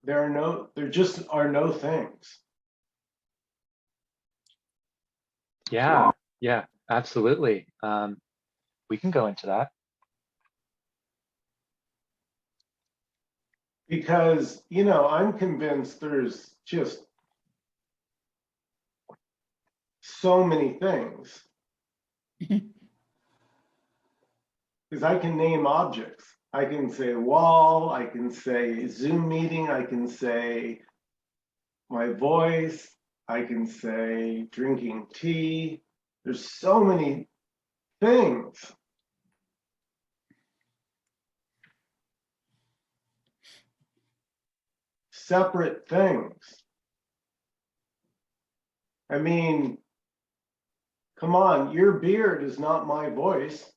there just are no things. Yeah, yeah, absolutely. We can go into that. Because, you know, I'm convinced there's just so many things. Because I can name objects. I can say wall, I can say Zoom meeting, I can say my voice, I can say drinking tea. There's so many things. Separate things. I mean, come on, your beard is not my voice.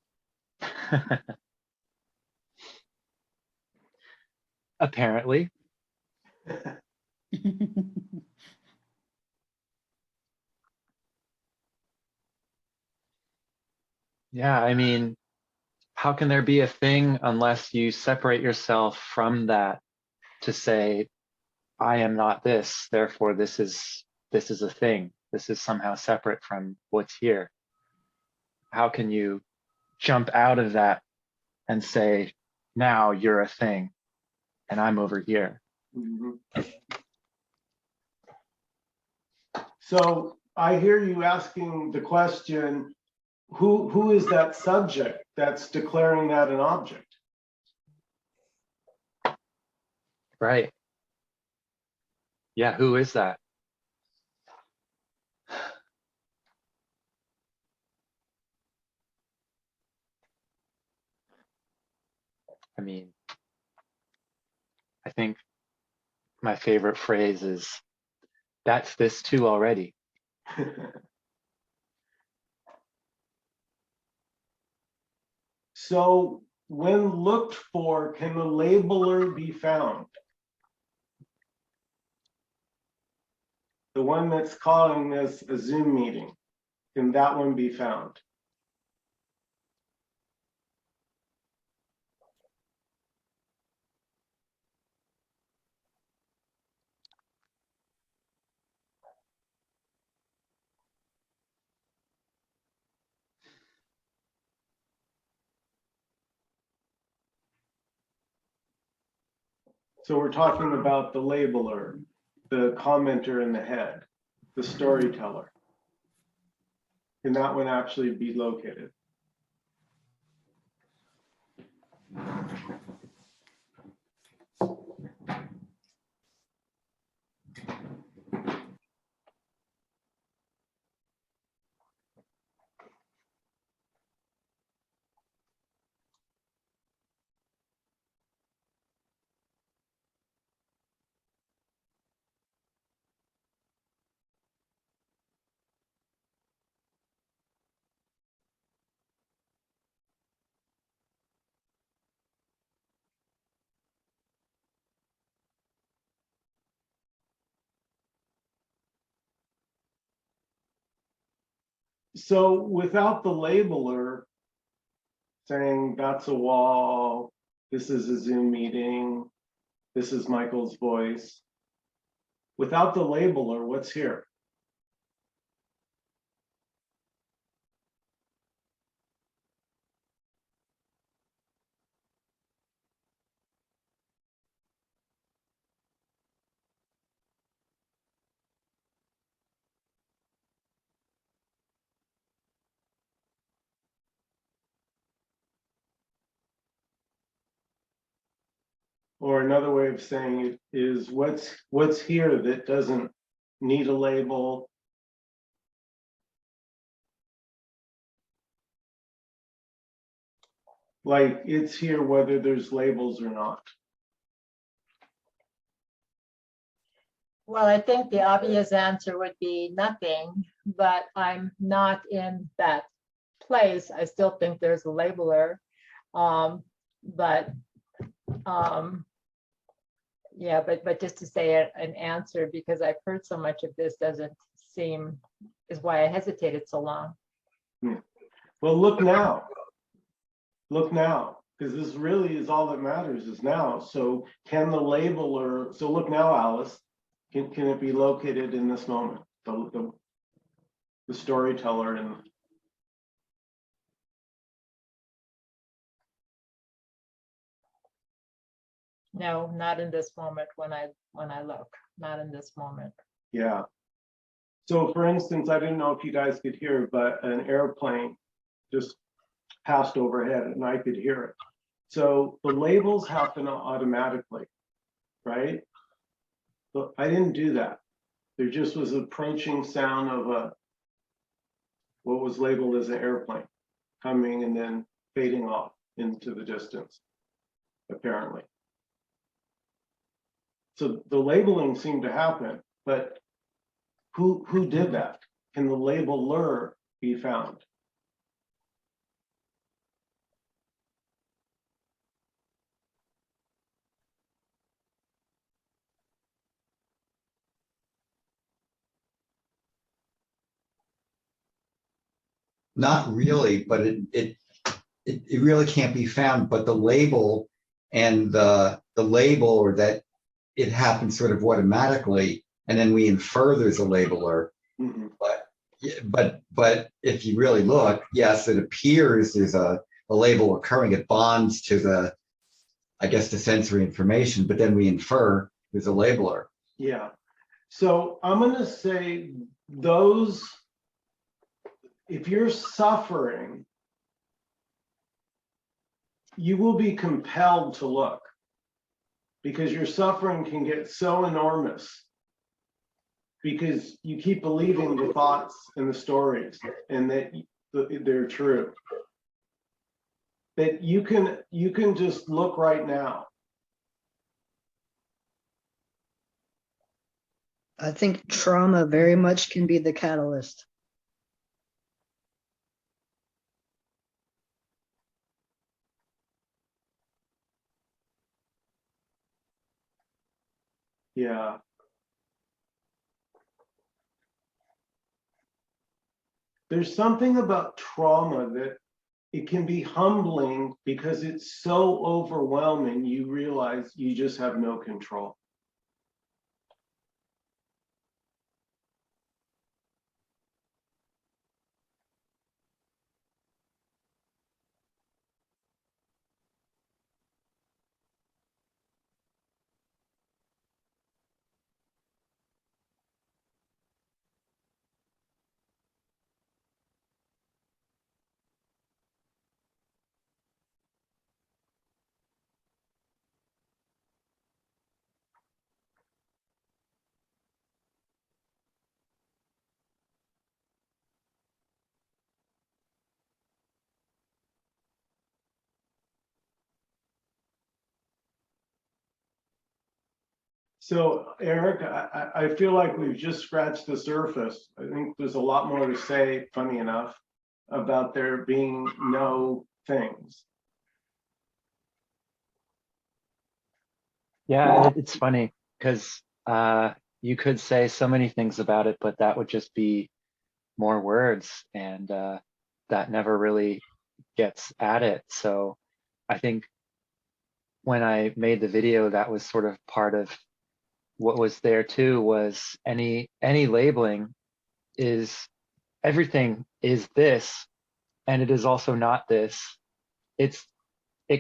Apparently. Yeah, I mean, how can there be a thing unless you separate yourself from that to say, I am not this, therefore this is a thing. This is somehow separate from what's here. How can you jump out of that and say, now you're a thing and I'm over here? Mm-hmm. So I hear you asking the question, who is that subject that's declaring that an object? Right. Yeah, who is that? I mean, I think my favorite phrase is, that's this too already. So when looked for, can the labeler be found? The one that's calling this a Zoom meeting, can that one be found? So we're talking about the labeler, the commenter in the head, the storyteller. Can that one actually be located? So without the labeler saying that's a wall, this is a Zoom meeting, this is Michael's voice, without the labeler, what's here? Or another way of saying it is what's here that doesn't need a label? Like it's here whether there's labels or not. Well, I think the obvious answer would be nothing, but I'm not in that place. I still think there's a labeler, yeah, but just to say an answer, because I've heard so much of this doesn't seem, is why I hesitated so long. Well, look now. Look now. because this really is all that matters is now. So can the labeler, so look now, Alice, can it be located in this moment? The storyteller and No, not in this moment when I look, not in this moment. yeah. So for instance, I didn't know if you guys could hear, but an airplane just passed overhead and I could hear it. So the labels happen automatically, right? But I didn't do that. There just was approaching sound of what was labeled as an airplane coming and then fading off into the distance, apparently. So the labeling seemed to happen, but who did that? Can the labeler be found? Not really, but it really can't be found. But the label and the label, or that it happens sort of automatically, and then we infer there's a labeler. Mm-hmm. But if you really look, yes, it appears there's a label occurring. It bonds to the, I guess, the sensory information, but then we infer there's a labeler. Yeah. So I'm going to say those, if you're suffering, you will be compelled to look because your suffering can get so enormous because you keep believing the thoughts and the stories and that they're true. That you can just look right now. I think trauma very much can be the catalyst. Yeah. There's something about trauma that it can be humbling because it's so overwhelming. You realize you just have no control. So, Eric, I feel like we've just scratched the surface. I think there's a lot more to say, funny enough, about there being no things. Yeah, it's funny because you could say so many things about it, but that would just be more words, and that never really gets at it. So I think when I made the video, that was sort of part of what was there too, was any labeling is everything is this, and it is also not this. It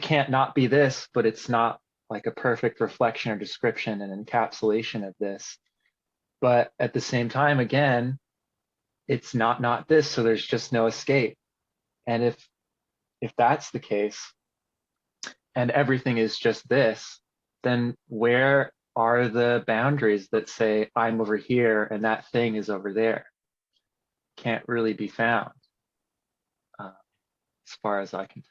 can't not be this, but it's not like a perfect reflection or description and encapsulation of this. But at the same time, again, it's not this, so there's just no escape. And if that's the case, and everything is just this, then where are the boundaries that say I'm over here and that thing is over there? Can't really be found, as far as I can tell.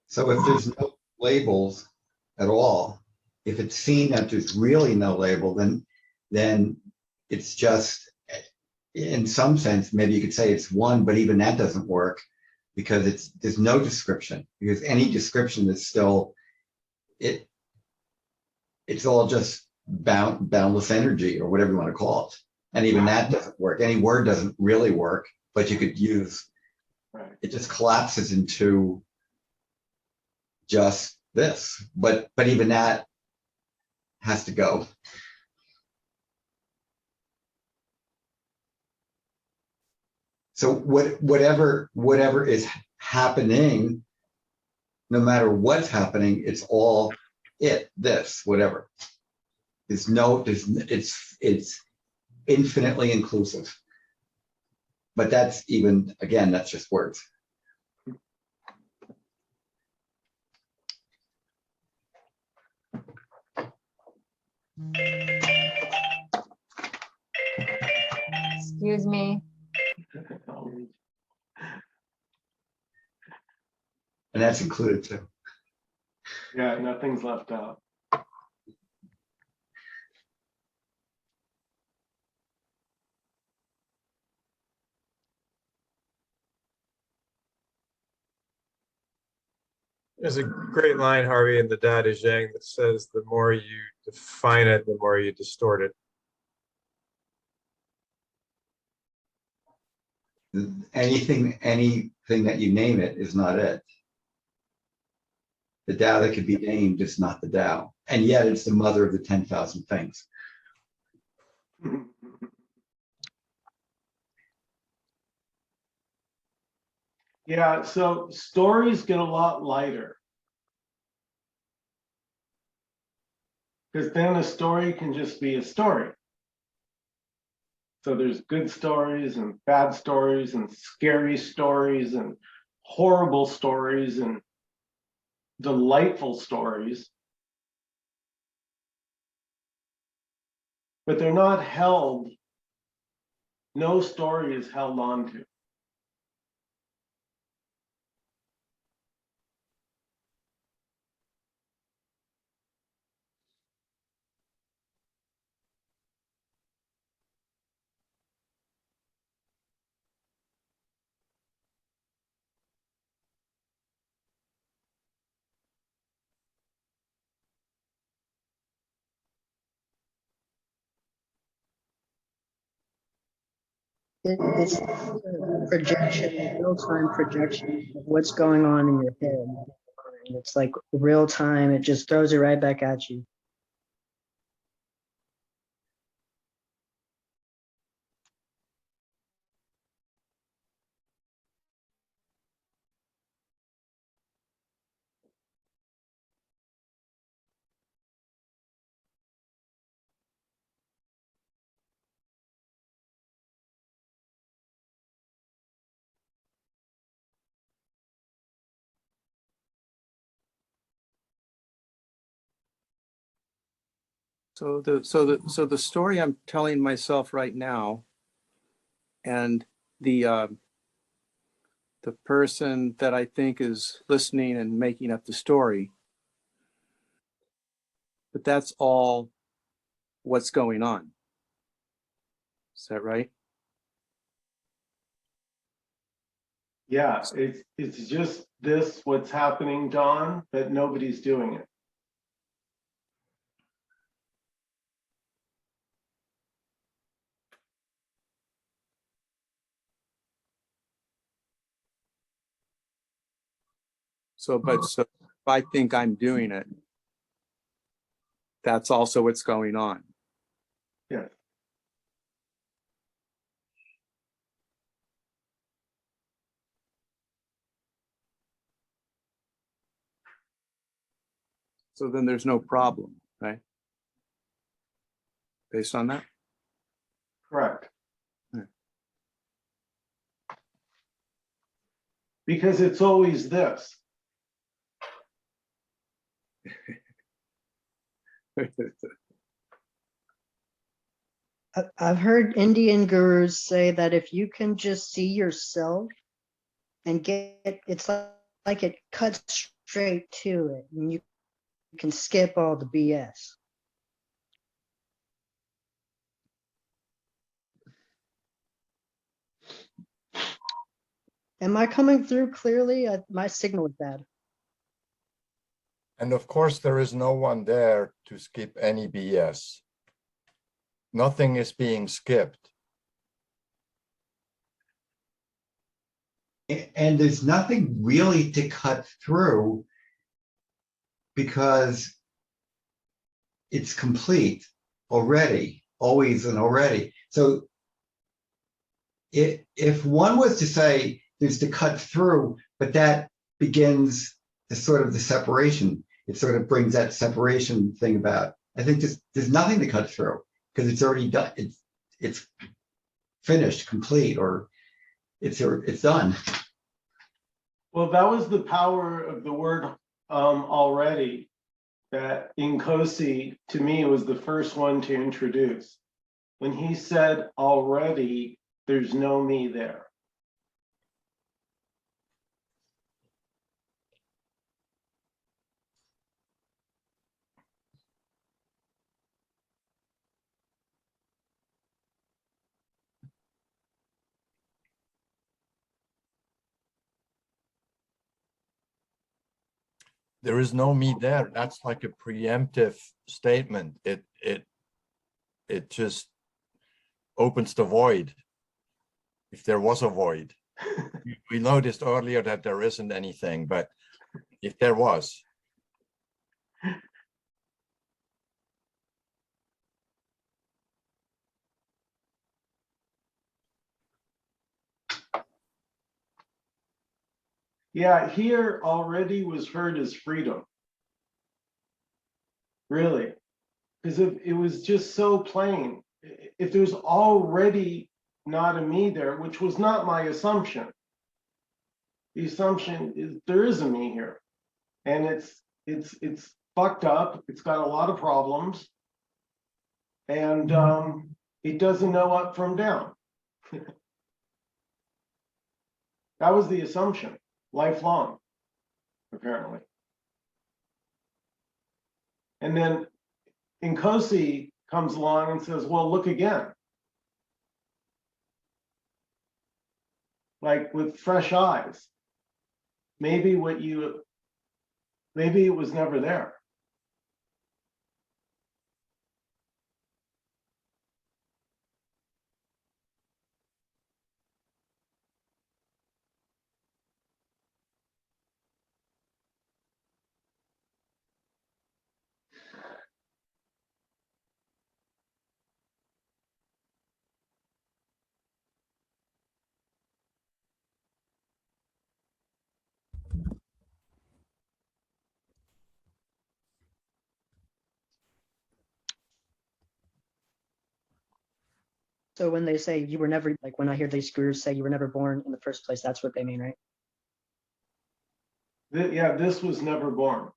So if there's no labels, at all. If it's seen that there's really no label, then it's just, in some sense, maybe you could say it's one, but even that doesn't work because there's no description, because any description is still, it's all just boundless energy or whatever you want to call it. And even that doesn't work. Any word doesn't really work, but you could use, Right. it just collapses into just this. But even that has to go. So whatever is happening, no matter what's happening, it's all this, whatever. It's infinitely inclusive. But that's even, again, that's just words. Excuse me. And that's included too. Yeah, nothing's left out. There's a great line, Harvey, in the Tao Te Ching that says, the more you define it, the more you distort it. Anything that you name it is not it. The Tao that could be named is not the Tao. And yet it's the mother of the 10,000 things. Yeah, so stories get a lot lighter. Because then a story can just be a story. So there's good stories and bad stories and scary stories and horrible stories and delightful stories. But they're not held, no story is held on to. It's a projection, real-time projection of what's going on in your head. And it's like real time, it just throws it right back at you. So the story I'm telling myself right now, and the person that I think is listening and making up the story, but that's all what's going on. Is that right? Yeah, it's just this, what's happening, Don, but nobody's doing it. So if I think I'm doing it, that's also what's going on. Yes. So then there's no problem, right? Based on that? Correct. Hmm. Because it's always this. I've heard Indian gurus say that if you can just see yourself and it's like it cuts straight to it, and you can skip all the BS. Am I coming through clearly? My signal is bad. And of course, there is no one there to skip any BS. Nothing is being skipped. And there's nothing really to cut through because it's complete already, always and already. So if one was to say there's to cut through, but that begins the sort of the separation, it sort of brings that separation thing about. I think there's nothing to cut through because it's already done. It's finished, complete, or it's done. Well, that was the power of the word already that Nkosi, to me, was the first one to introduce. When he said already, there's no me there. There is no me there. That's like a preemptive statement. It just opens the void. If there was a void, we noticed earlier that there isn't anything, but if there was. Yeah, here already was heard as freedom. Really. Because it was just so plain. If there's already not a me there, which was not my assumption. The assumption is there is a me here. And it's fucked up. It's got a lot of problems. And it doesn't know up from down. That was the assumption, lifelong, apparently. And then Nkosi comes along and says, well, look again. Like with fresh eyes. Maybe it was never there. So when they say you were never, like when I hear these gurus say you were never born in the first place, that's what they mean, right? Yeah, this was never born.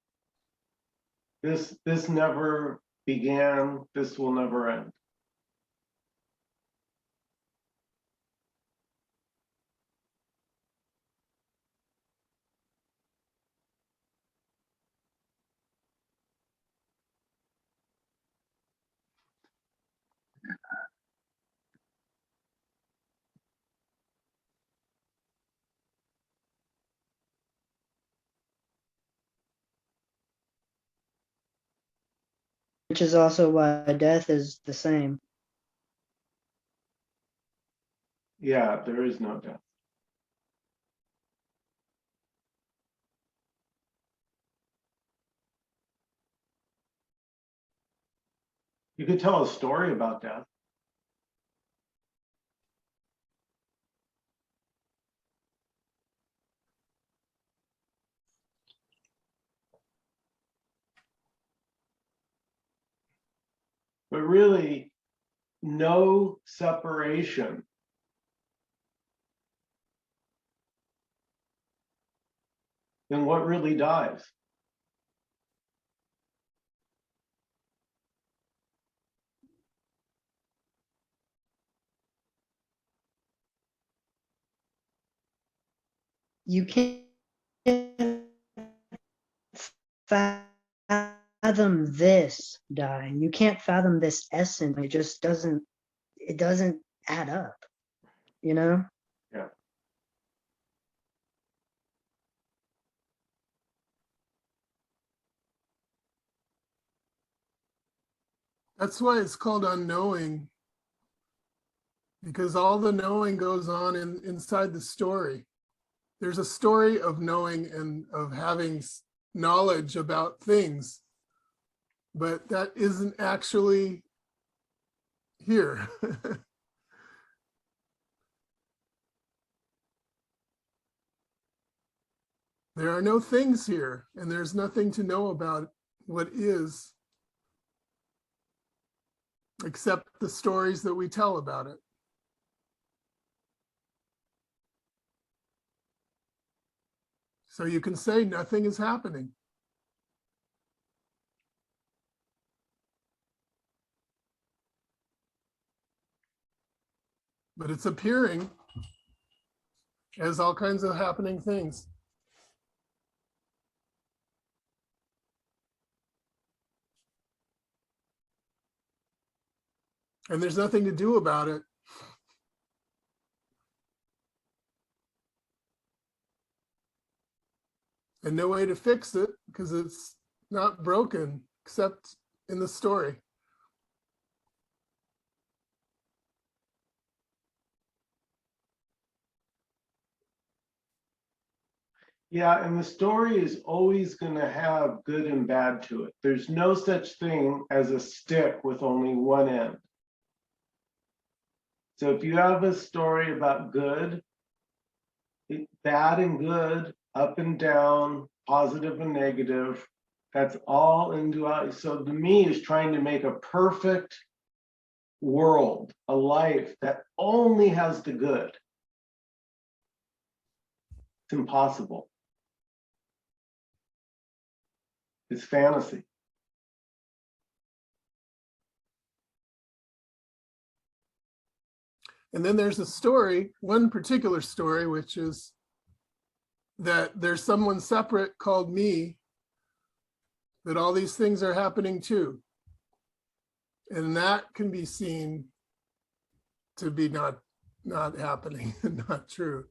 This never began. This will never end. Which is also why death is the same. Yeah, there is no death. You could tell a story about death. But really, no separation. Then what really dies? You can't fathom fathom this, Dai. You can't fathom this essence. It just doesn't, it doesn't add up, you know? Yeah. That's why it's called unknowing, because all the knowing goes on inside the story. There's a story of knowing and of having knowledge about things, but that isn't actually here. There are no things here, and there's nothing to know about what is, except the stories that we tell about it. So you can say nothing is happening. But it's appearing as all kinds of happening things. And there's nothing to do about it. And no way to fix it because it's not broken except in the story. Yeah, and the story is always going to have good and bad to it. There's no such thing as a stick with only one end. So if you have a story about good, bad and good, up and down, positive and negative, that's all in duality. So the me is trying to make a perfect world, a life that only has the good. It's impossible. It's fantasy. And then there's a story, one particular story, which is that there's someone separate called me, that all these things are happening to. And that can be seen to be not happening and not true.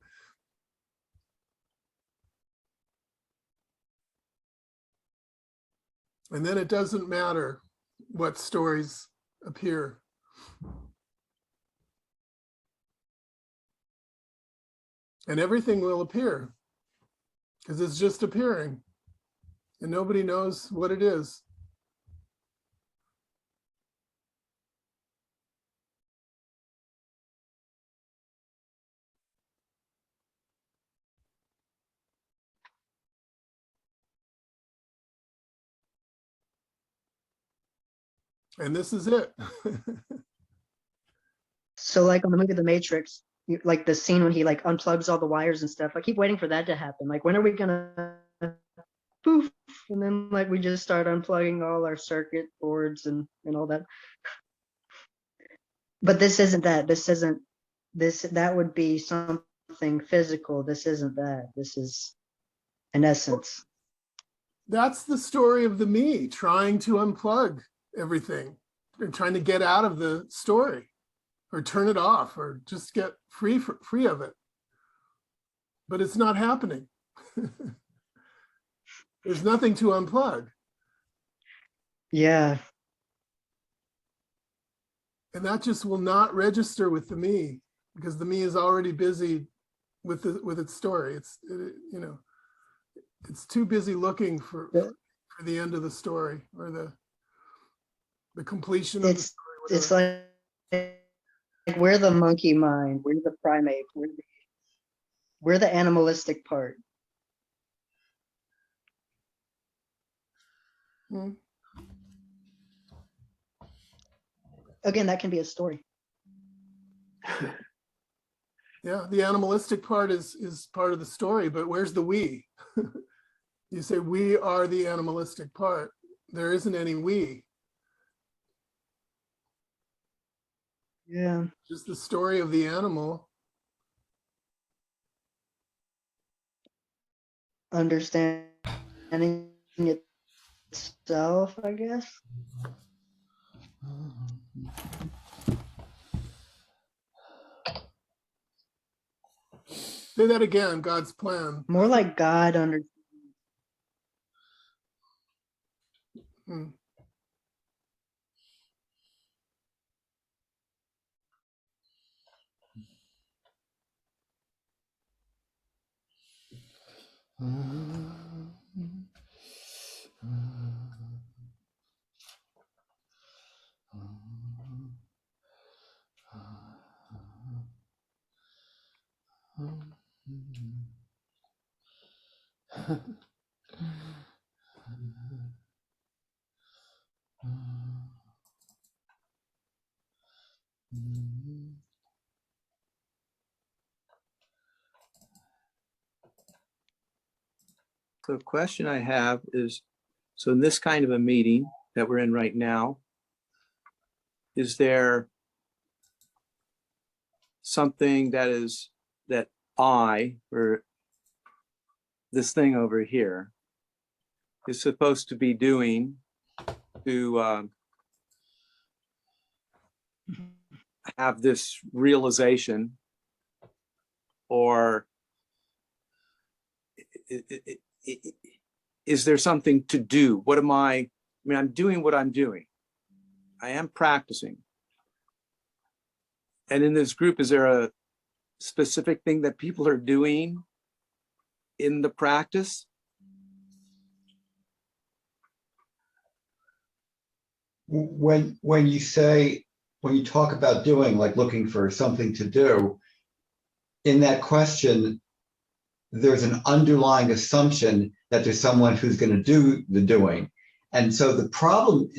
And then it doesn't matter what stories appear. And everything will appear because it's just appearing and nobody knows what it is. And this is it. So like on the movie The Matrix, like the scene when he like unplugs all the wires and stuff, I keep waiting for that to happen. Like, when are we gonna poof? And then like we just start unplugging all our circuit boards and all that. But this isn't that. This isn't this. That would be something physical. This isn't that. This is an essence. That's the story of the me trying to unplug everything and trying to get out of the story or turn it off or just get free of it. But it's not happening. There's nothing to unplug. Yeah. And that just will not register with the me because the me is already busy with its story. It's too busy looking for the end of the story or the completion of the story. It's like we're the monkey mind, we're the primate, we're the animalistic part. Hmm. Again, that can be a story. Yeah, the animalistic part is part of the story, but where's the we? You say we are the animalistic part. There isn't any we. Yeah. Just the story of the animal. Understanding it itself, I guess. Say that again, God's plan. More like God under. Hmm. So the question I have is, so in this kind of a meeting that we're in right now, is there something that I, or this thing over here, is supposed to be doing to have this realization, or is there something to do? What am I mean, I'm doing what I'm doing. I am practicing. And in this group, is there a specific thing that people are doing in the practice? When you talk about doing, like looking for something to do, in that question, there's an underlying assumption that there's someone who's going to do the doing. And so the problem,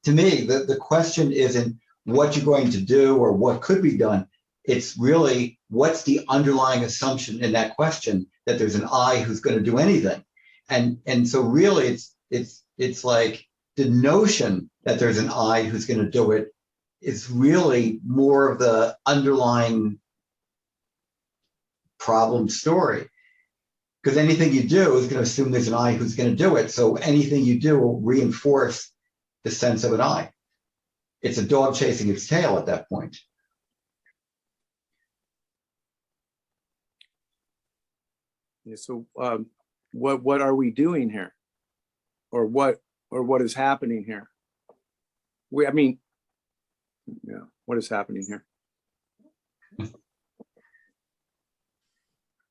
to me, the question isn't what you're going to do or what could be done. It's really what's the underlying assumption in that question, that there's an I who's going to do anything. And so really it's like the notion that there's an I who's going to do it is really more of the underlying problem story. Because anything you do is going to assume there's an I who's going to do it. So anything you do will reinforce the sense of an I. It's a dog chasing its tail at that point. Yeah, so what are we doing here? Or what is happening here? What is happening here?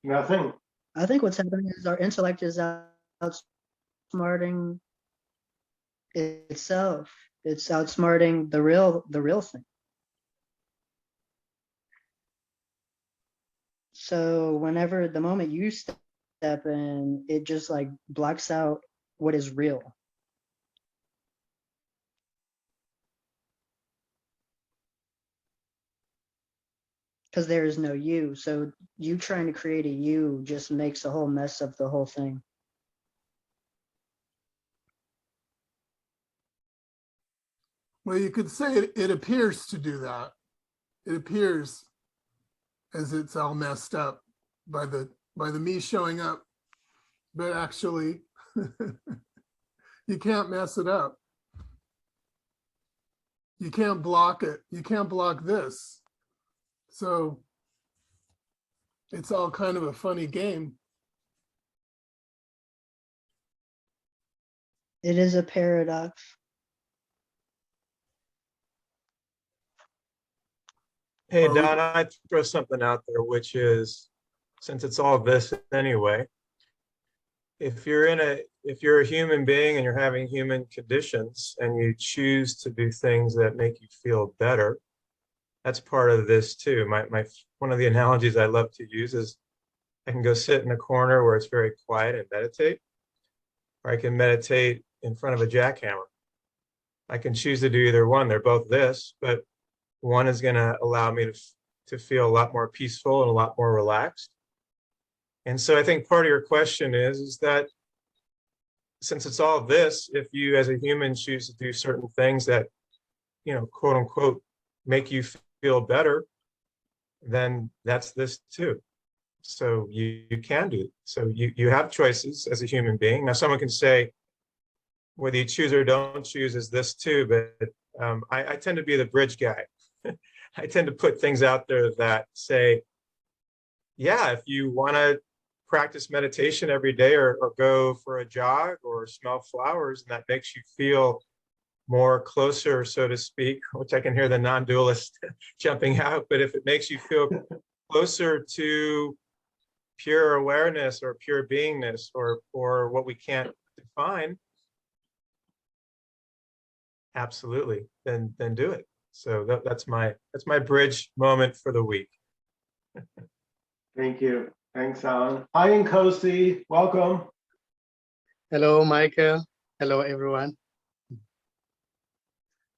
Nothing. I think what's happening is our intellect is outsmarting itself. It's outsmarting the real thing. So whenever the moment you step in, it just like blocks out what is real. Because there is no you. So you trying to create a you just makes a whole mess of the whole thing. Well, you could say it appears to do that. It appears as it's all messed up by the me showing up, but actually you can't mess it up. You can't block it. You can't block this. So it's all kind of a funny game. It is a paradox. Hey, Well, Don, I'd throw something out there, which is, since it's all this anyway, if you're a human being and you're having human conditions and you choose to do things that make you feel better, that's part of this too. One of the analogies I love to use is I can go sit in a corner where it's very quiet and meditate, or I can meditate in front of a jackhammer. I can choose to do either one. They're both this, but one is going to allow me to feel a lot more peaceful and a lot more relaxed. And so I think part of your question is that since it's all this, if you as a human choose to do certain things that, quote unquote, make you feel better, then that's this too. So you can do it. So you have choices as a human being. Now someone can say, whether you choose or don't choose is this too, but I tend to be the bridge guy. I tend to put things out there that say, yeah, if you want to practice meditation every day or go for a jog or smell flowers, and that makes you feel more closer, so to speak, which I can hear the non-dualist jumping out, but if it makes you feel closer to pure awareness or pure beingness or what we can't define, absolutely, then do it. So that's my bridge moment for the week. Thank you. Thanks, Alan. Hi, Nkosi. Welcome. Hello, Michael. Hello, everyone.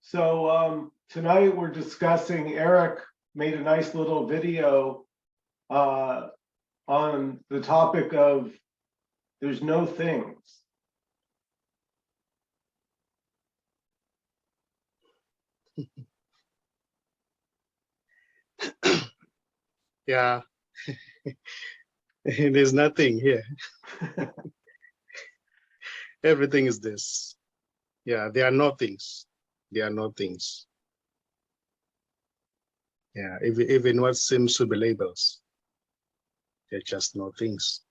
So tonight we're discussing, Eric made a nice little video on the topic of there's no things. Yeah, there's nothing here. Everything is this. Yeah, there are no things. There are no things. Yeah, even what seems to be labels, they're just no things.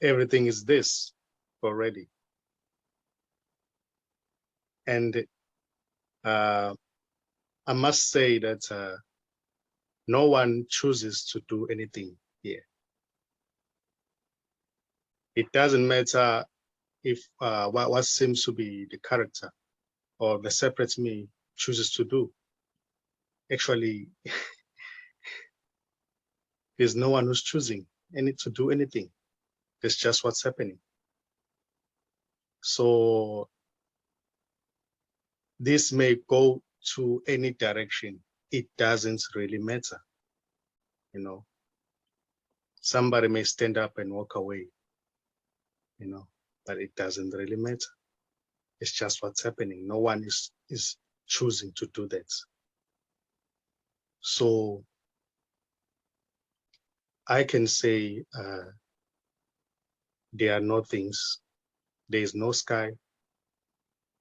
Everything is this already. And I must say that no one chooses to do anything here. It doesn't matter if what seems to be the character or the separate me chooses to do. Actually, there's no one who's choosing to do anything. It's just what's happening. So this may go to any direction. It doesn't really matter. You know, somebody may stand up and walk away, you know, but it doesn't really matter. It's just what's happening. No one is choosing to do that. So I can say there are no things. There is no sky.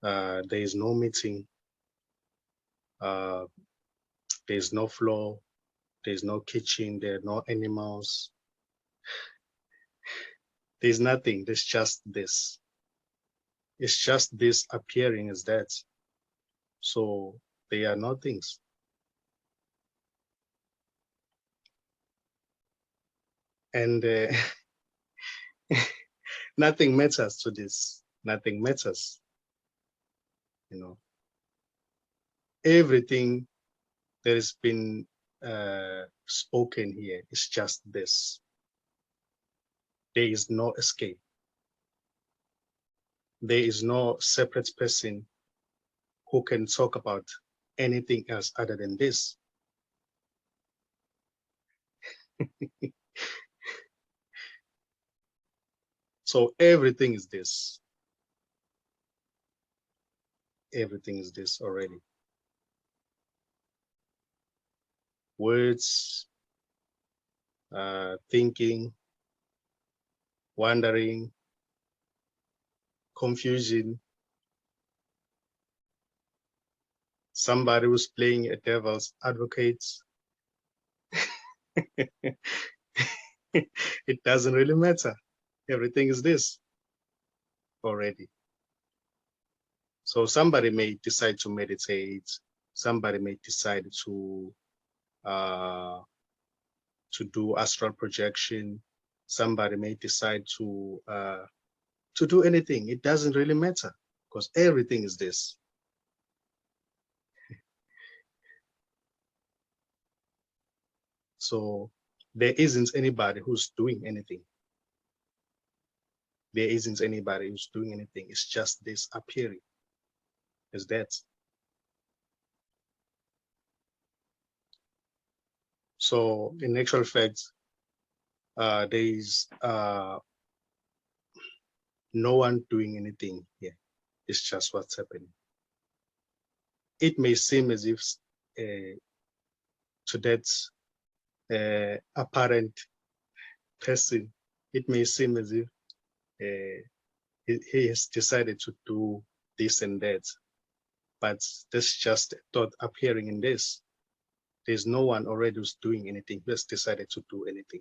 There is no meeting. There is no floor. There is no kitchen. There are no animals. There's nothing. There's just this. It's just this appearing as that. So they are no things. And nothing matters to this. Nothing matters. You know, everything that has been spoken here is just this. There is no escape. There is no separate person who can talk about anything else other than this. So everything is this. Everything is this already. Words, thinking, wondering, confusion. Somebody who's playing a devil's advocate. It doesn't really matter. Everything is this already. So somebody may decide to meditate. Somebody may decide to do astral projection. Somebody may decide to do anything. It doesn't really matter because everything is this. So there isn't anybody who's doing anything. There isn't anybody who's doing anything. It's just this appearing. It's that. So in actual fact, there is no one doing anything here. It's just what's happening. It may seem as if to that apparent person, it may seem as if he has decided to do this and that, but this just a thought appearing in this. There's no one already who's doing anything, who has decided to do anything.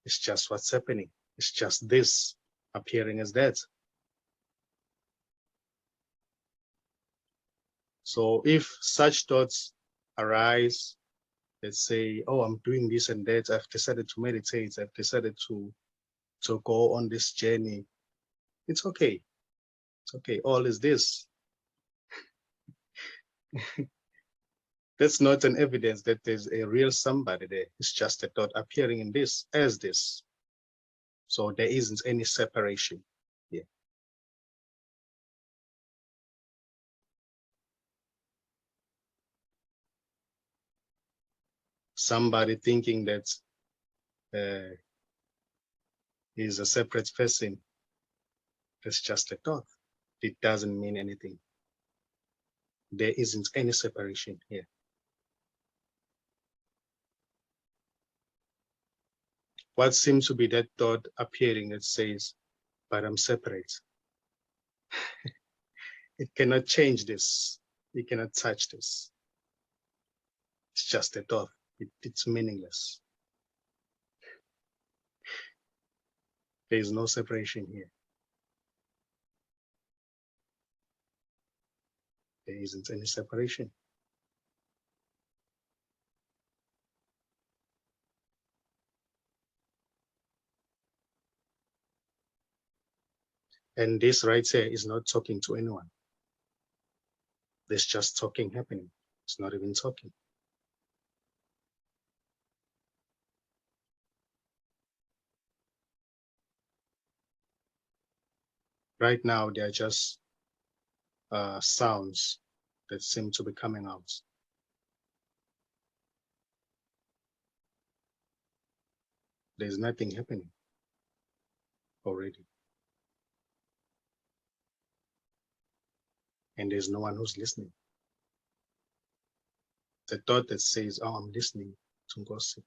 It's just what's happening. It's just this appearing as that. So if such thoughts arise, let's say, oh, I'm doing this and that, I've decided to meditate, I've decided to go on this journey, it's okay. It's okay. All is this. That's not an evidence that there's a real somebody there. It's just a thought appearing in this as this. So there isn't any separation here. Somebody thinking that he's a separate person, that's just a thought. It doesn't mean anything. There isn't any separation here. What seems to be that thought appearing that says, but I'm separate. It cannot change this. It cannot touch this. It's just a thought. It's meaningless. There is no separation here. There isn't any separation. And this right here is not talking to anyone. There's just talking happening. It's not even talking. Right now, they are just sounds that seem to be coming out. There's nothing happening already. And there's no one who's listening. The thought that says, oh, I'm listening to Nkosi.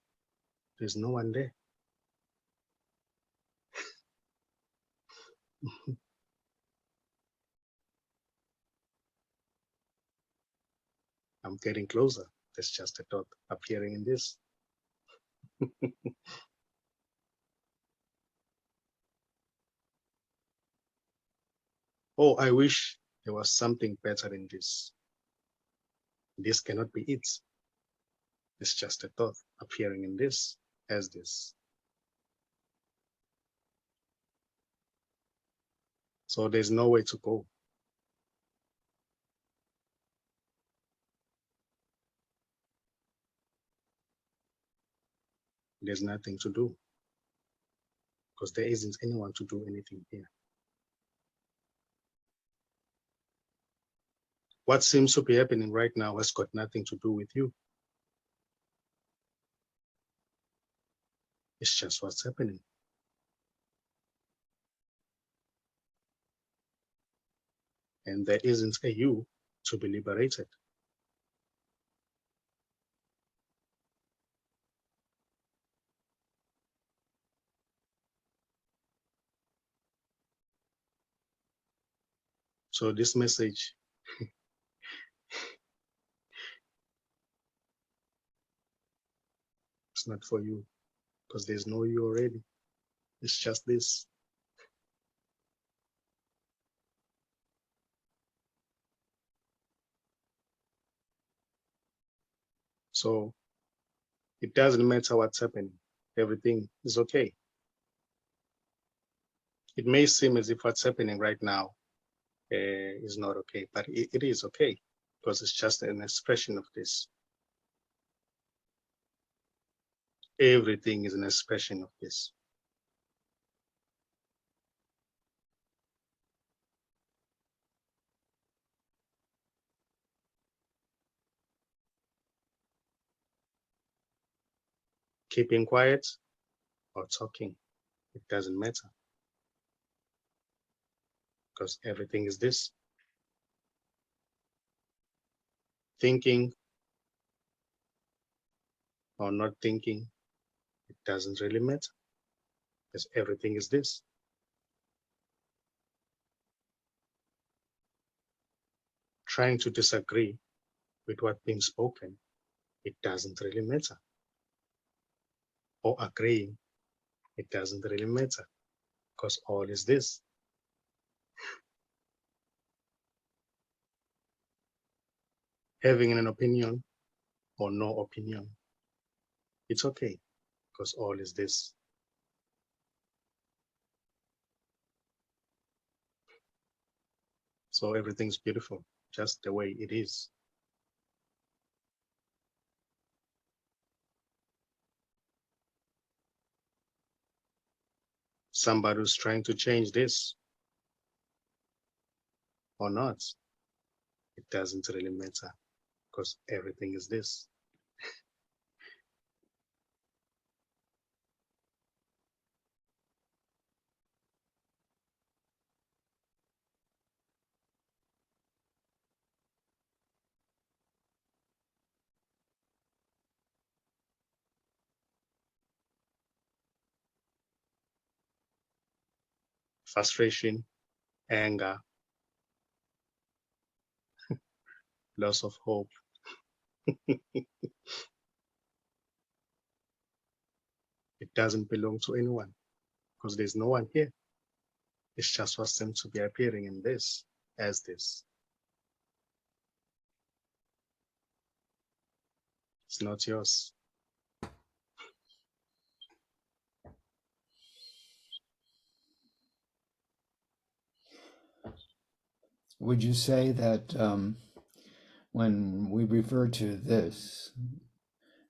There's no one there. I'm getting closer. There's just a thought appearing in this. Oh, I wish there was something better than this. This cannot be it. It's just a thought appearing in this as this. So there's no way to go. There's nothing to do because there isn't anyone to do anything here. What seems to be happening right now has got nothing to do with you. It's just what's happening. And there isn't a you to be liberated. So this message it's not for you because there's no you already. It's just this. So it doesn't matter what's happening. Everything is okay. It may seem as if what's happening right now is not okay, but it is okay because it's just an expression of this. Everything is an expression of this. Keeping quiet or talking, it doesn't matter because everything is this. Thinking or not thinking, it doesn't really matter because everything is this. trying to disagree with what's being spoken, it doesn't really matter. Or agreeing, it doesn't really matter, because all is this. Having an opinion or no opinion, it's okay, because all is this. So everything's beautiful, just the way it is. Somebody who's trying to change this or not, it doesn't really matter, because everything is this. Frustration, anger, loss of hope. It doesn't belong to anyone, because there's no one here. It's just what seems to be appearing in this as this. It's not yours. Would you say that when we refer to this,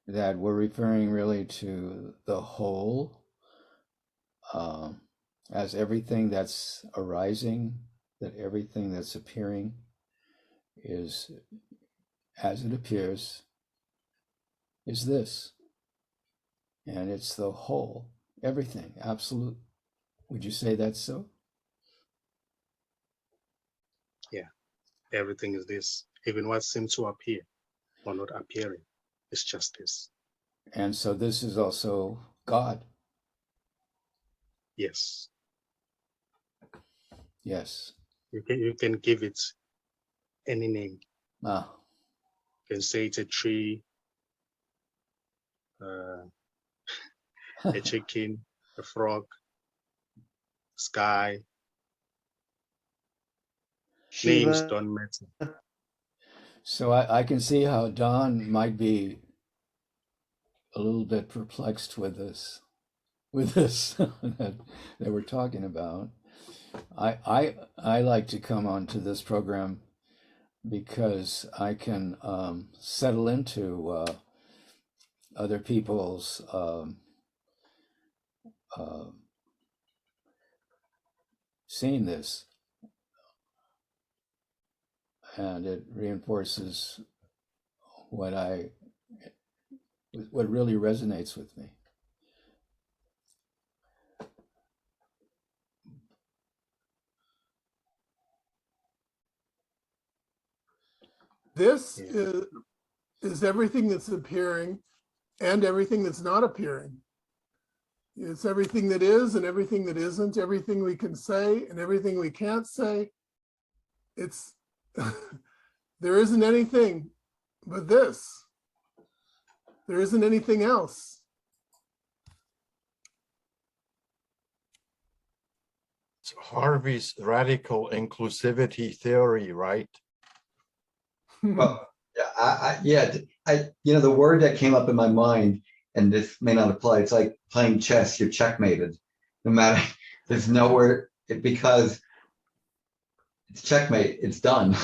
that we're referring really to the whole, as everything that's arising, that everything that's appearing is, as it appears, is this, and it's the whole, everything, absolute. Would you say that's so? Yeah, everything is this. Even what seems to appear or not appearing, it's just this. And so this is also God. Yes. Yes. You can give it any name. Ah. You can say it's a tree, a chicken, a frog, sky. Names Shiva. don't matter. So I can see how Don might be a little bit perplexed with this that we're talking about. I like to come onto this program because I can settle into other people's seeing this, and it reinforces what really resonates with me. This is everything that's appearing and everything that's not appearing. It's everything that is and everything that isn't, everything we can say and everything we can't say. It's, there isn't anything but this. There isn't anything else. It's Harvey's radical inclusivity theory, right? Well, the word that came up in my mind, and this may not apply, it's like playing chess, you're checkmated. No matter, there's nowhere, because it's checkmate, it's done.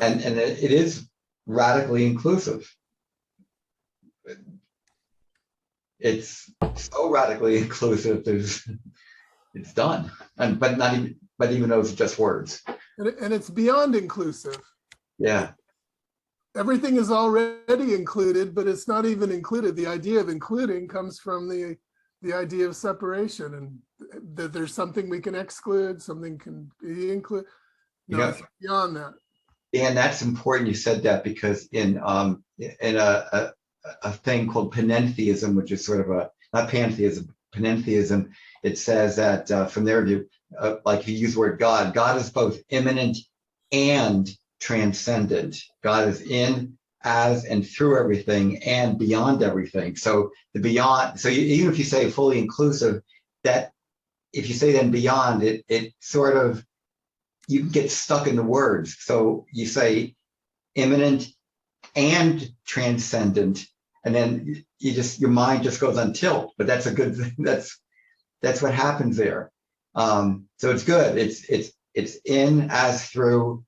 And it is radically inclusive. It's so radically inclusive, it's done. But even though it's just words. And it's beyond inclusive. Yeah. Everything is already included, but it's not even included. The idea of including comes from the idea of separation, and that there's something we can exclude, something can be included. No, it's beyond that. And that's important you said that, because in a thing called panentheism, which is sort of not pantheism, panentheism, it says that from their view, like you use the word God is both immanent and transcendent. God is in, as, and through everything and beyond everything. So the beyond, so even if you say fully inclusive, that if you say then beyond, it sort of, you get stuck in the words. So you say immanent and transcendent, and then you just, your mind just goes on tilt. But that's a good thing. That's what happens there. So it's good. It's in, as, through,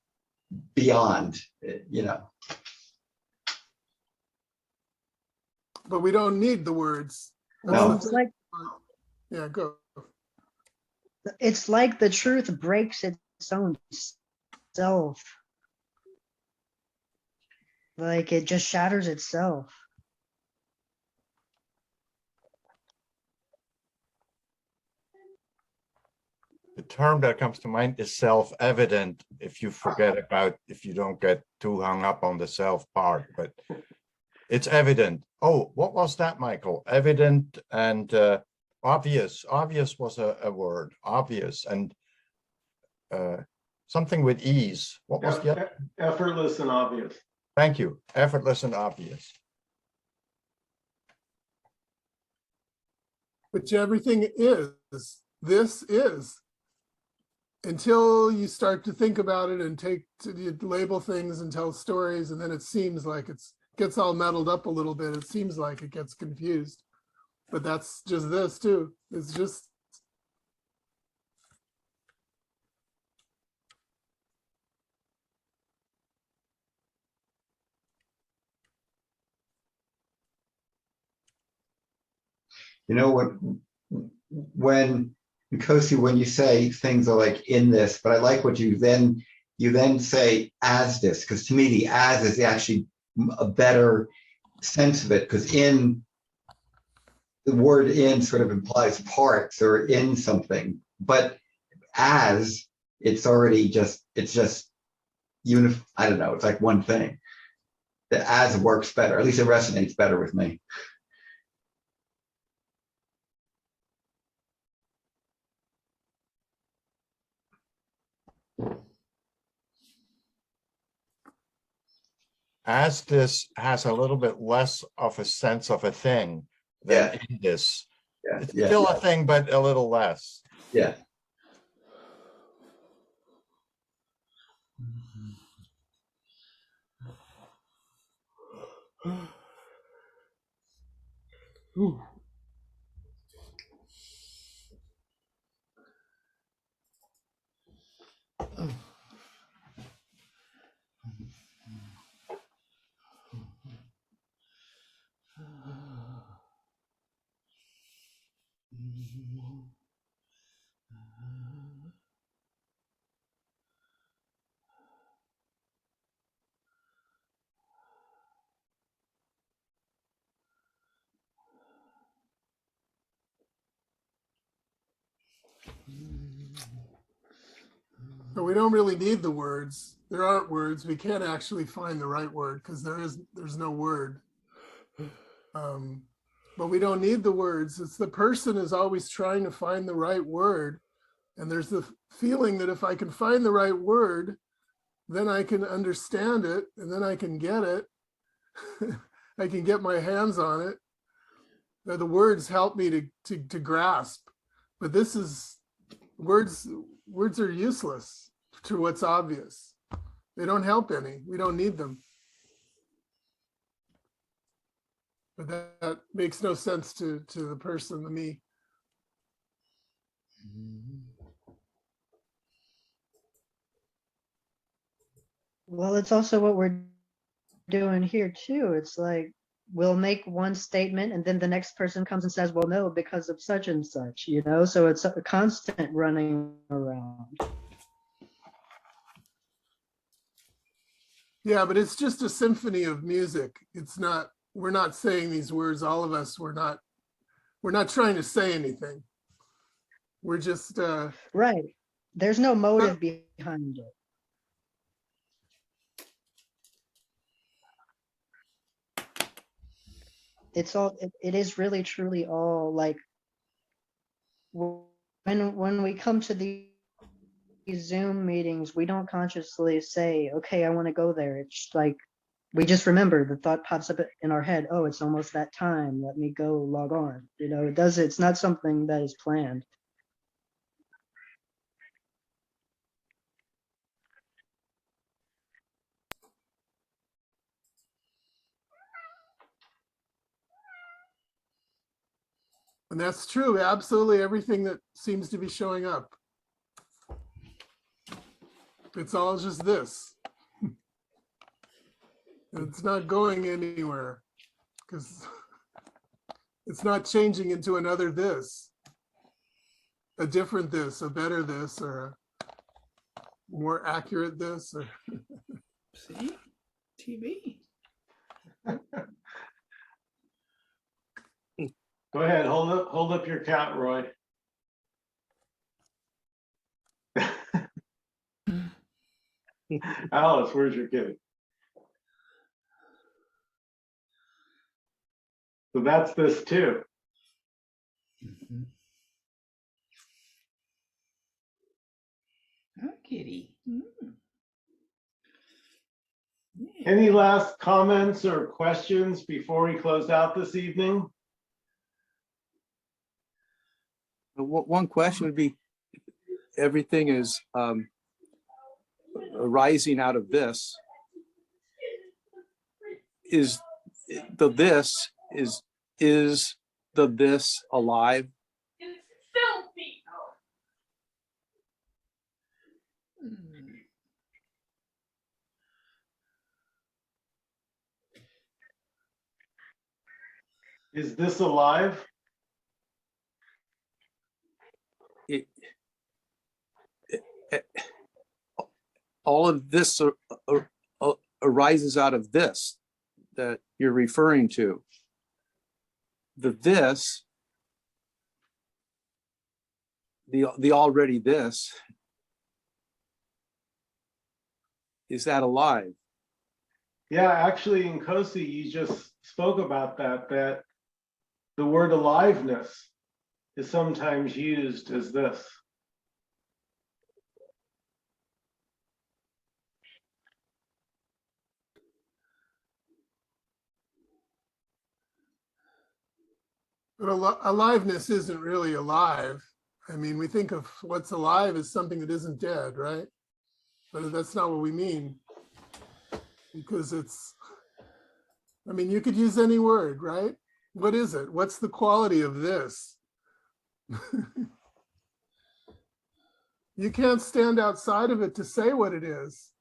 beyond. You know. But we don't need the words. That's No. the It's thing. like Yeah, go. it's like the truth breaks its own self. Like it just shatters itself. The term that comes to mind is self-evident if you forget about, if you don't get too hung up on the self part, but it's evident. Oh, what was that, Michael? Evident and obvious. Obvious was a word, obvious, and something with ease. What was the other? Effortless and obvious. Thank you. Effortless and obvious. Which everything is. This is. Until you start to think about it and you label things and tell stories, and then it seems like gets all muddled up a little bit. It seems like it gets confused. But that's just this too. It's just. You know what, when Nkosi, when you say things are like in this, but I like what you then say as this, because to me the as is actually a better sense of it, because in, the word in sort of implies parts or in something, but as, it's already just, it's just I don't know, it's like one thing. The as works better, at least it resonates better with me. As this has a little bit less of a sense of a thing than Yeah. in this. Yeah, It's yeah, still a thing, but a little less. yeah. But we don't really need the words. There aren't words. We can't actually find the right word because there's no word. But we don't need the words. It's the person is always trying to find the right word. And there's the feeling that if I can find the right word, then I can understand it and then I can get it. I can get my hands on it. The words help me to grasp. But this is, words are useless to what's obvious. They don't help any. We don't need them. But that makes no sense to the person, the me. Well, it's also what we're doing here too. It's like we'll make one statement and then the next person comes and says, well, no, because of such and such, you know? So it's a constant running around. Yeah, but it's just a symphony of music. It's not, we're not saying these words, all of us, we're not trying to say anything. We're just right. There's no motive behind it. It's all, it is really truly all like when we come to these Zoom meetings, we don't consciously say, okay, I want to go there. It's like, we just remember the thought pops up in our head. Oh, it's almost that time. Let me go log on. You know, it's not something that is planned. And that's true. Absolutely everything that seems to be showing up. It's all just this. It's not going anywhere because it's not changing into another this, a different this, a better this, or a more accurate this. Or See? TV. Go ahead, hold up your cat, Roy. Alice, where's your kitty? So that's this too. Mhm. Oh, kitty. Mm. Yeah. Any last comments or questions before we close out this evening? One question would be, everything is arising out of this. Is the this the this alive? Mm. Is this alive? All of this arises out of this that you're referring to. The this, the already this, is that alive? Yeah, actually, in Nkosi, you just spoke about that the word aliveness is sometimes used as this. But aliveness isn't really alive. I mean, we think of what's alive as something that isn't dead, right? But that's not what we mean. Because it's, I mean, you could use any word, right? What is it? What's the quality of this? You can't stand outside of it to say what it is.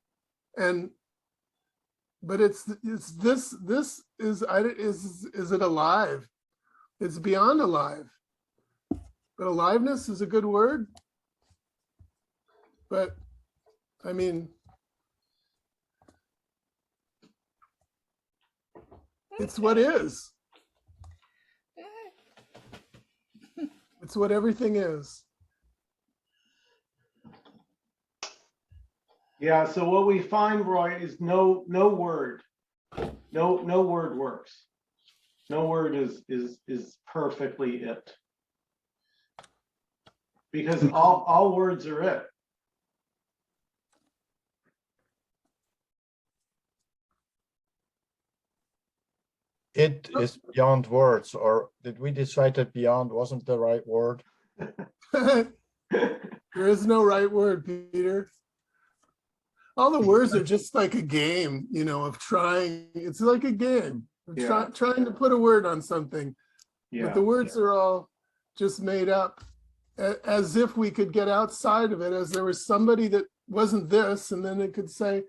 But it's this is it alive? It's beyond alive. But aliveness is a good word. But I mean, it's what is. It's what everything is. Yeah, so what we find, Roy, is no word. No word works. No word is perfectly it. Because all words are it. It is beyond words, or did we decide that beyond wasn't the right word? There is no right word, Peter. All the words are just like a game, you know, of trying. It's like a game of trying to put a word on something. Yeah. But the words are all just made up as if we could get outside of it, as there was somebody that wasn't this, and then it could say,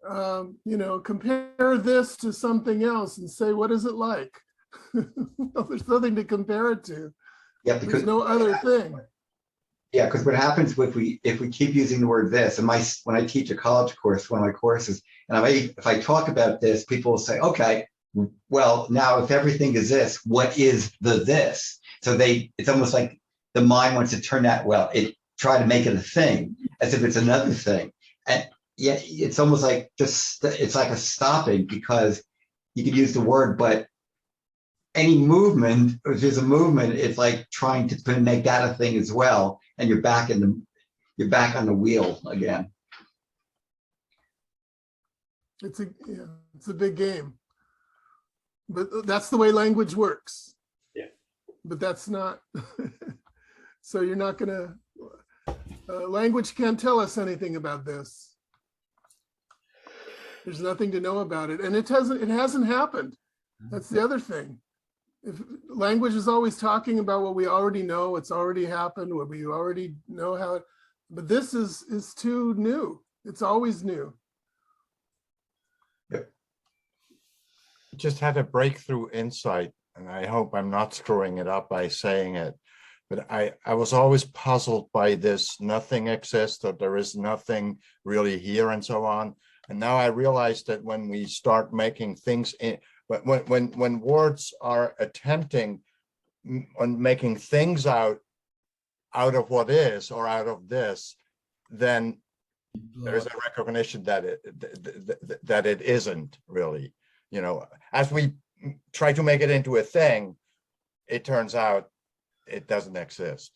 you know, compare this to something else and say, what is it like? Well, there's nothing to compare it to. Yeah, because there's no other thing. Yeah, because what happens if we keep using the word this, and when I teach a college course, one of my courses, and if I talk about this, people will say, okay, well, now if everything is this, what is the this? So it's almost like the mind wants to turn that, try to make it a thing, as if it's another thing. And yeah, it's almost like it's like a stopping, because you could use the word, but any movement, if there's a movement, it's like trying to make that a thing as well. And you're back in you're back on the wheel again. It's a big game. But that's the way language works. Yeah. But that's not, so you're not gonna, language can't tell us anything about this. There's nothing to know about it. And it hasn't happened. That's the other thing. If language is always talking about what we already know, it's already happened, what we already know how it, but this is too new. It's always new. Just had a breakthrough insight, and I hope I'm not screwing it up by saying it, but I was always puzzled by this nothing exists, or there is nothing really here, and so on. And now I realize that when we start making things in, when words are attempting on making things out of what is or out of this, then there is a recognition that it isn't really. You know, as we try to make it into a thing, it turns out it doesn't exist.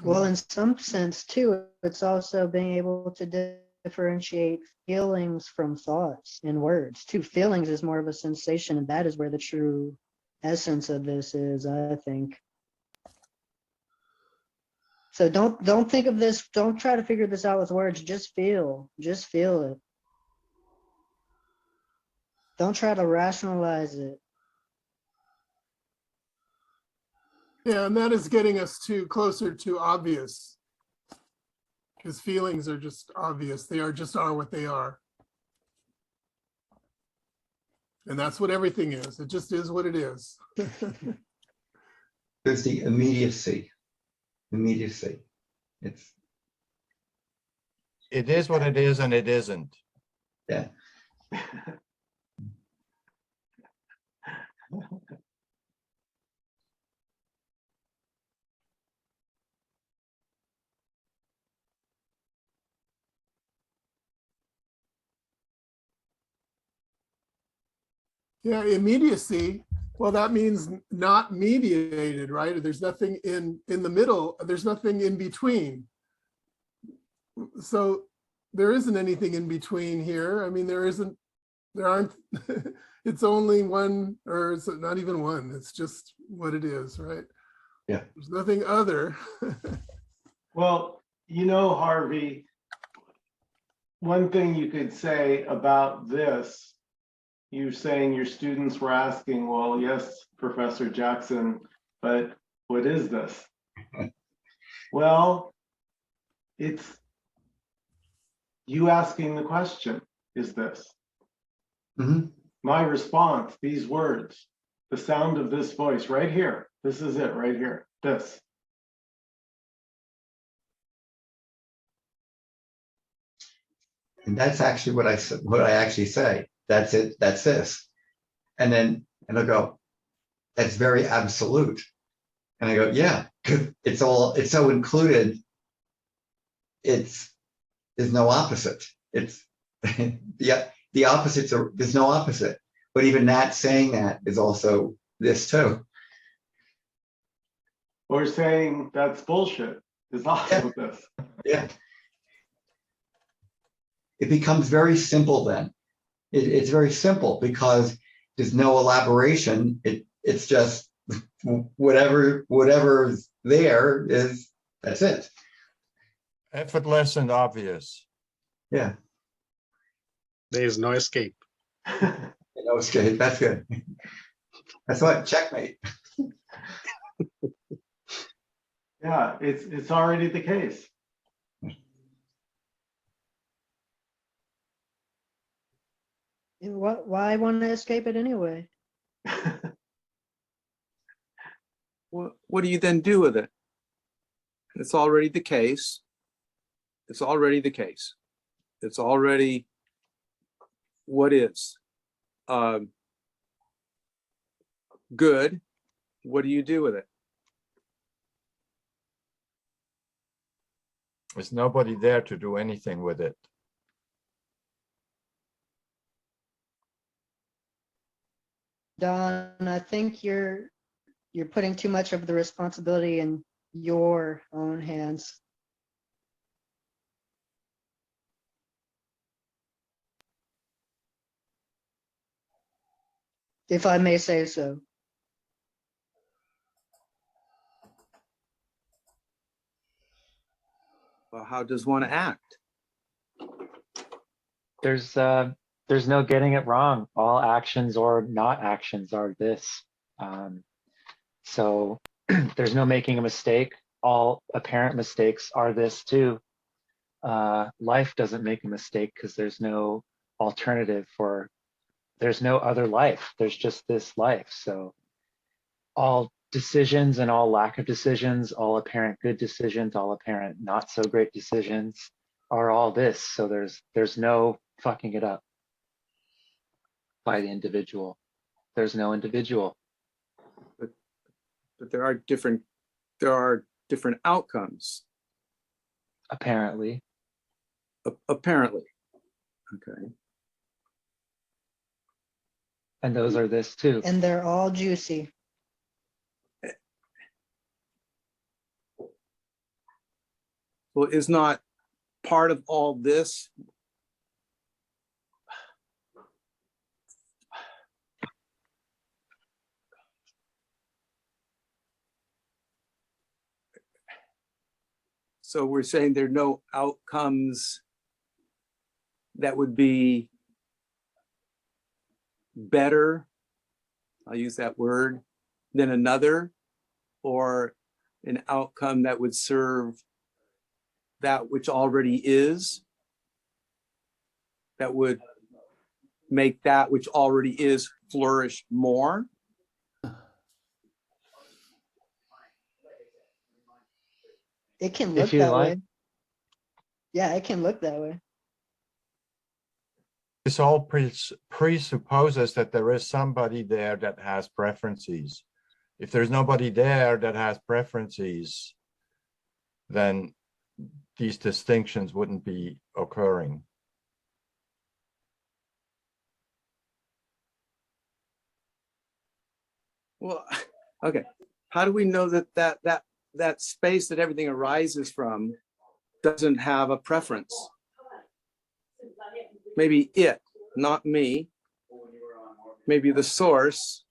Well, in some sense too, it's also being able to differentiate feelings from thoughts in words. Two feelings is more of a sensation, and that is where the true essence of this is, I think. So don't think of this, don't try to figure this out with words, just feel it. Don't try to rationalize it. Yeah, and that is getting us closer to obvious. Because feelings are just obvious. They are what they are. And that's what everything is. It just is what it is. There's the immediacy. Immediacy. It is what it is, and it isn't. Yeah. Yeah, immediacy. Well, that means not mediated, right? There's nothing in the middle. There's nothing in between. So there isn't anything in between here. I mean, there aren't, it's only one, or it's not even one. It's just what it is, right? Yeah. There's nothing other. Well, you know, Harvey, one thing you could say about this, you're saying your students were asking, well, yes, Professor Jackson, but what is this? Well, it's you asking the question, is this? Mm-hmm. My response, these words, the sound of this voice right here, this is it right here, this. And that's actually what I actually say. That's it. That's this. And they'll go, that's very absolute. And I go, yeah, because it's so included. There's no opposite. It's the opposites are, there's no opposite. But even that saying that is also this too. Or saying that's bullshit is also this. Yeah. It becomes very simple then. It's very simple because there's no elaboration. It's just whatever's there is, that's it. Effortless and obvious. Yeah. There is no escape. No escape. That's good. That's what, checkmate. Yeah, it's already the case. Why want to escape it anyway? What do you then do with it? It's already the case. It's already the case. It's already what is. Good. What do you do with it? There's nobody there to do anything with it. Don, I think you're you're putting too much of the responsibility in your own hands. If I may say so. Well, how does one act? There's no getting it wrong. All actions or not actions are this. So there's no making a mistake. All apparent mistakes are this too. Life doesn't make a mistake because there's no alternative there's no other life. There's just this life. So all decisions and all lack of decisions, all apparent good decisions, all apparent not so great decisions are all this. So there's no fucking it up by the individual. There's no individual. But there are different outcomes. Apparently. Apparently. Okay. And those are this too. And they're all juicy. Well, is not part of all this so we're saying there are no outcomes that would be better, I'll use that word, than another, or an outcome that would serve that which already is, that would make that which already is flourish more? It can look If you that like. way. Yeah, it can look that way. This all presupposes that there is somebody there that has preferences. If there's nobody there that has preferences, then these distinctions wouldn't be occurring. Well, okay. How do we know that space that everything arises from doesn't have a preference? Maybe it, not me. Maybe the source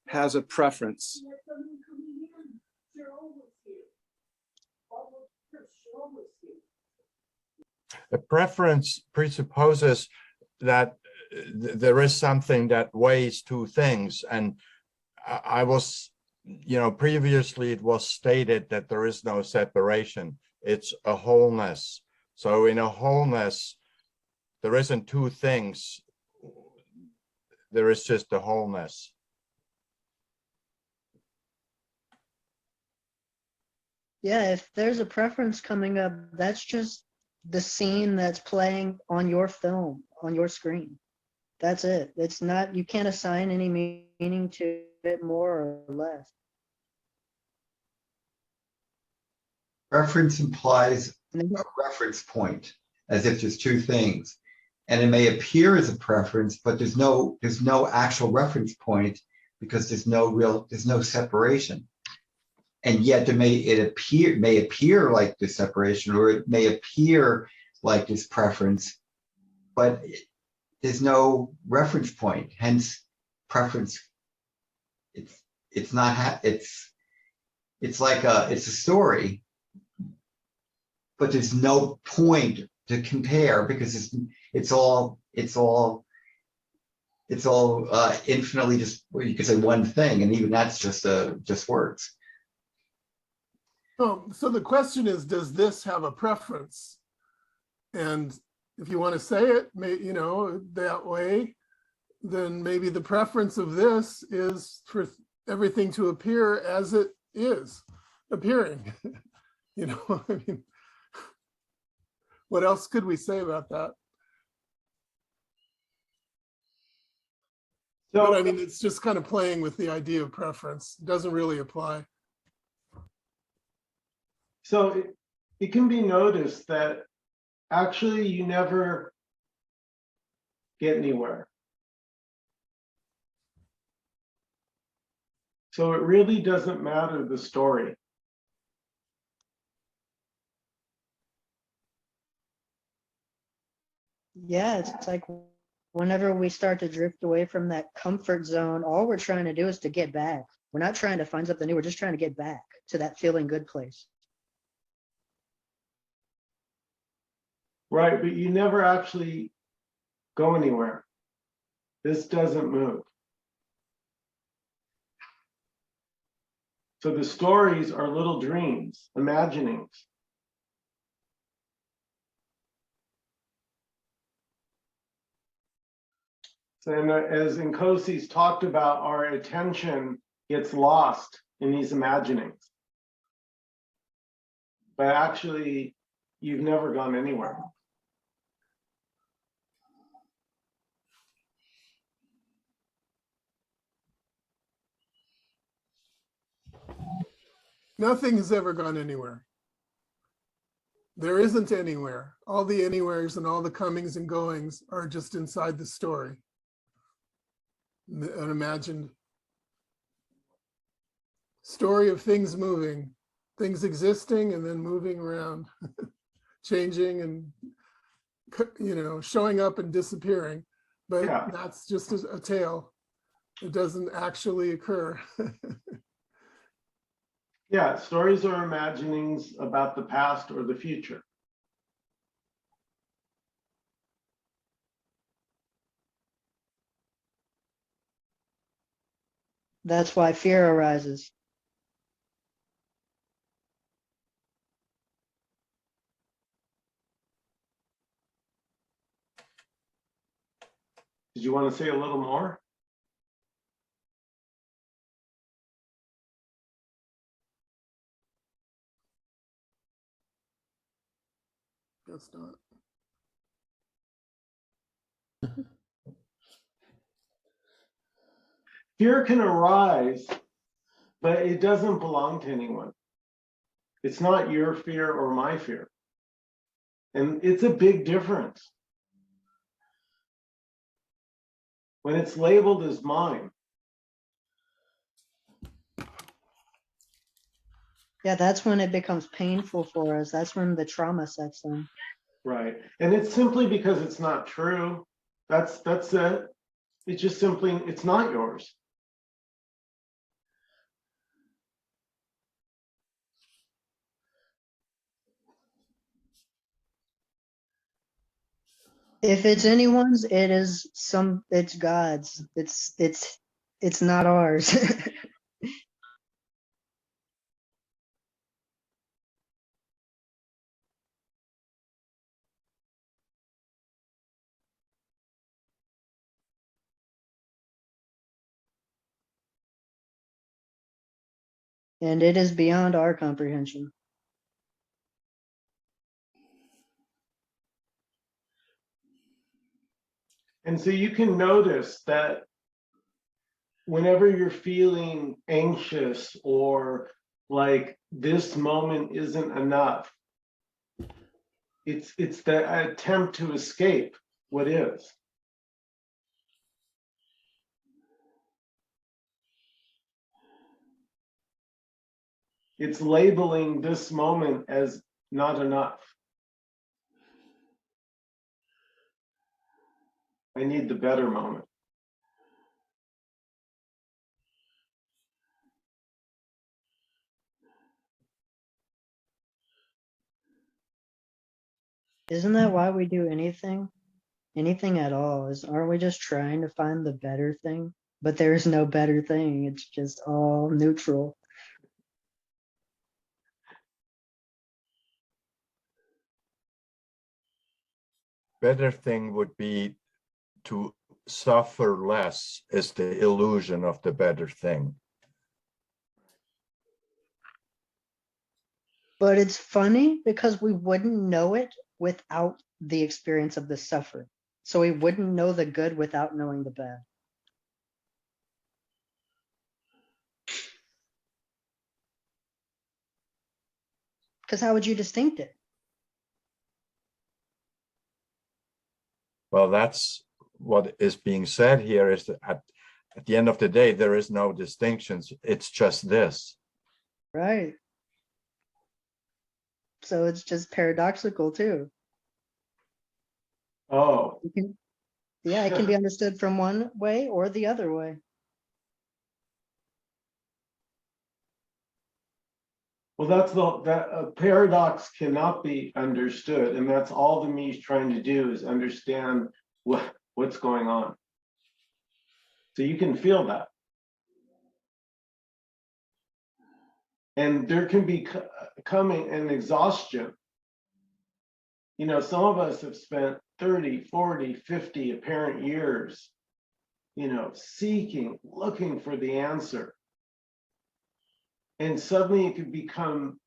has a preference. A preference presupposes that there is something that weighs two things. And I was, previously it was stated that there is no separation. It's a wholeness. So in a wholeness, there isn't two things. There is just a wholeness. Yeah, if there's a preference coming up, that's just the scene that's playing on your film, on your screen. That's it. It's not, you can't assign any meaning to it more or less. Reference implies And then- a reference point, as if there's two things. And it may appear as a preference, but there's no actual reference point because there's no separation. And yet it may appear like this separation, or it may appear like this preference, but there's no reference point. Hence, preference. It's like it's a story, but there's no point to compare because it's all infinitely just, well, you could say one thing, and even that's just words. So the question is, does this have a preference? And if you want to say it, that way, then maybe the preference of this is for everything to appear as it is appearing. I mean, what else could we say about that? So, But I mean, it's just kind of playing with the idea of preference. It doesn't really apply. so it can be noticed that actually you never get anywhere. So it really doesn't matter the story. Yeah, it's like whenever we start to drift away from that comfort zone, all we're trying to do is to get back. We're not trying to find something new. We're just trying to get back to that feeling good place. Right, but you never actually go anywhere. This doesn't move. So the stories are little dreams, imaginings. And as Nkosi's talked about, our attention gets lost in these imaginings. But actually, you've never gone anywhere. Nothing has ever gone anywhere. There isn't anywhere. All the anywheres and all the comings and goings are just inside the story. An imagined story of things moving, things existing and then moving around, changing and, showing up and disappearing. But Yeah. that's just a tale. It doesn't actually occur. Yeah, stories are imaginings about the past or the future. That's why fear arises. Did you want to say a little more? Guess not. Fear can arise, but it doesn't belong to anyone. It's not your fear or my fear. And it's a big difference. When it's labeled as mine. Yeah, that's when it becomes painful for us. That's when the trauma sets in. Right. And it's simply because it's not true. That's it. It's just simply, it's not yours. If it's anyone's, it's God's. It's not ours. And it is beyond our comprehension. And so you can notice that whenever you're feeling anxious or like this moment isn't enough, it's the attempt to escape what is. It's labeling this moment as not enough. I need the better moment. Isn't that why we do anything? Anything at all? Aren't we just trying to find the better thing? But there's no better thing. It's just all neutral. Better thing would be to suffer less is the illusion of the better thing. But it's funny because we wouldn't know it without the experience of the suffering. So we wouldn't know the good without knowing the bad. Because how would you distinct it? Well, that's what is being said here is that At the end of the day, there is no distinctions. It's just this. Right. So it's just paradoxical too. Oh, Yeah, it can be understood from one way or the other way. well, that a paradox cannot be understood, and that's all the me is trying to do is understand what's going on. So you can feel that. And there can be coming an exhaustion. You know, some of us have spent 30, 40, 50 apparent years, you know, seeking, looking for the answer. And suddenly it could become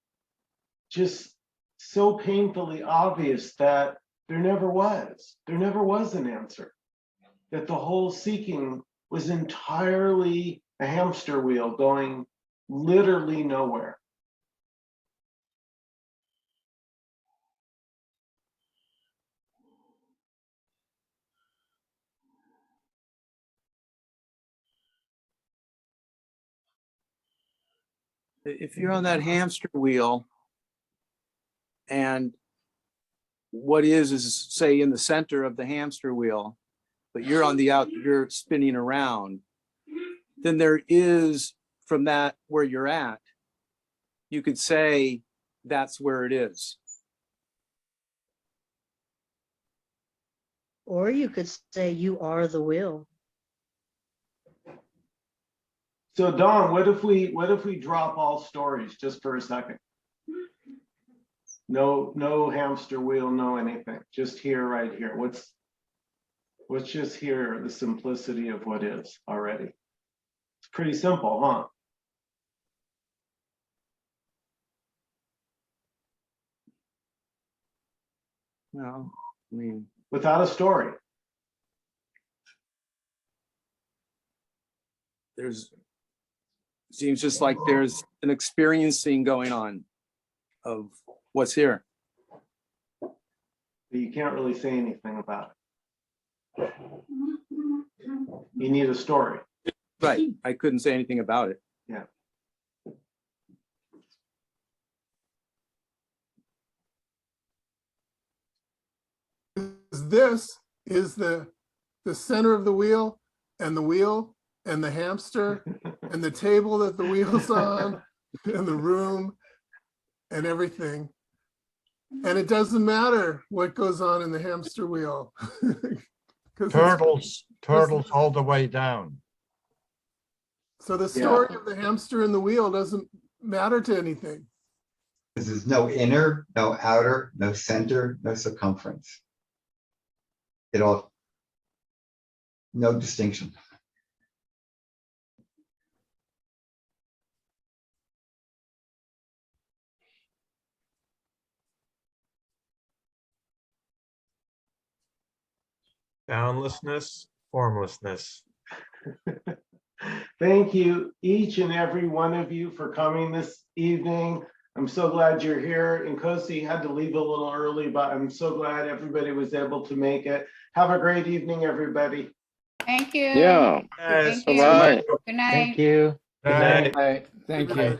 just so painfully obvious that there never was an answer. That the whole seeking was entirely a hamster wheel going literally nowhere. If you're on that hamster wheel and what is say in the center of the hamster wheel, but you're on the you're spinning around, then there is from that where you're at, you could say that's where it is. Or you could say you are the wheel. So Don, what if we drop all stories just for a second? No hamster wheel, no anything. Just here, right here. Let's just hear the simplicity of what is already. It's pretty simple, huh? No, I mean, Without a story. seems just like there's an experiencing going on of what's here. But you can't really say anything about it. You need a story. Right. I couldn't say anything about it. Yeah. This is the center of the wheel and the hamster and the table that the wheel's on and the room and everything. And it doesn't matter what goes on in the hamster wheel. Turtles all the way down. So the story of the hamster and the wheel doesn't matter to anything. There's no inner, no outer, no center, no circumference. It all, no distinction. Boundlessness, formlessness. Thank you, each and every one of you, for coming this evening. I'm so glad you're here. Nkosi had to leave a little early, but I'm so glad everybody was able to make it. Have a great evening, everybody. Thank you. Yeah. Yes. Thank you. Bye-bye. Good night. Thank you. Good night. Right. Thank you.